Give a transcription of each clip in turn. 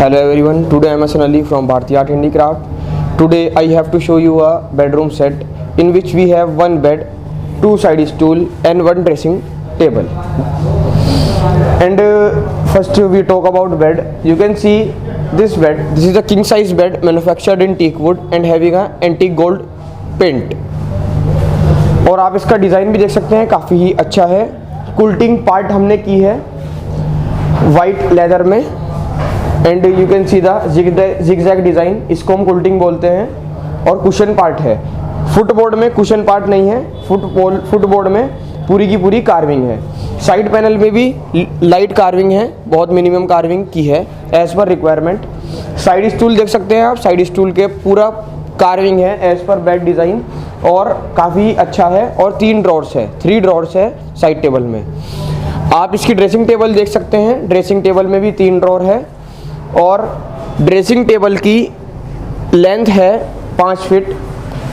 Hello everyone, today I am Ali from Bhartiye Art Handicraft. Today I have to show you a bedroom set in which we have one bed, two side stool and one dressing table. And first we talk about bed. You can see this bed. This is a king size bed manufactured in teak wood and having a antique gold paint. और आप इसका design भी देख सकते हैं, काफ़ी ही अच्छा है। कुल्टिंग पार्ट हमने की है वाइट लेदर में and you can see the zigzag design, इसको हम कुल्टिंग बोलते हैं। और कुशन पार्ट है, फुटबोर्ड में कुशन पार्ट नहीं है, फुटबोर्ड में पूरी की पूरी कार्विंग है। साइड पैनल में भी लाइट कार्विंग है, बहुत मिनिमम कार्विंग की है as per requirement. Side stool देख सकते हैं आप, साइड स्टूल के पूरा कार्विंग है एज़ पर बेड डिज़ाइन और काफ़ी अच्छा है। और 3 ड्रॉर्स है, 3 ड्रॉर्स है साइड टेबल में। आप इसकी ड्रेसिंग टेबल देख सकते हैं, ड्रेसिंग टेबल में भी 3 ड्रॉर है और ड्रेसिंग टेबल की लेंथ है 5 फीट,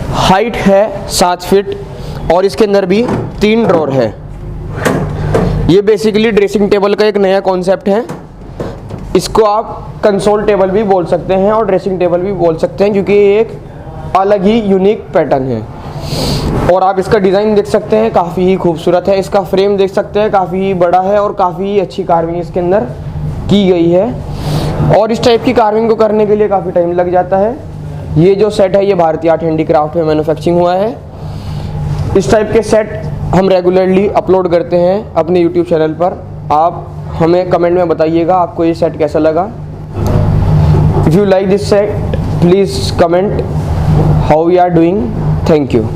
हाइट है 7 फीट और इसके अंदर भी 3 ड्रॉर है। ये बेसिकली ड्रेसिंग टेबल का एक नया कॉन्सेप्ट है। इसको आप कंसोल टेबल भी बोल सकते हैं और ड्रेसिंग टेबल भी बोल सकते हैं क्योंकि ये एक अलग ही यूनिक पैटर्न है। और आप इसका डिज़ाइन देख सकते हैं, काफ़ी ही खूबसूरत है। इसका फ्रेम देख सकते हैं, काफ़ी ही बड़ा है और काफ़ी ही अच्छी कार्विंग इसके अंदर की गई है। और इस टाइप की कार्विंग को करने के लिए काफ़ी टाइम लग जाता है। ये जो सेट है ये भारतीय आर्ट हैंडीक्राफ्ट में मैन्युफैक्चरिंग हुआ है। इस टाइप के सेट हम रेगुलरली अपलोड करते हैं अपने यूट्यूब चैनल पर। आप हमें कमेंट में बताइएगा आपको ये सेट कैसा लगा। If you like this set please comment how we are doing. Thank you.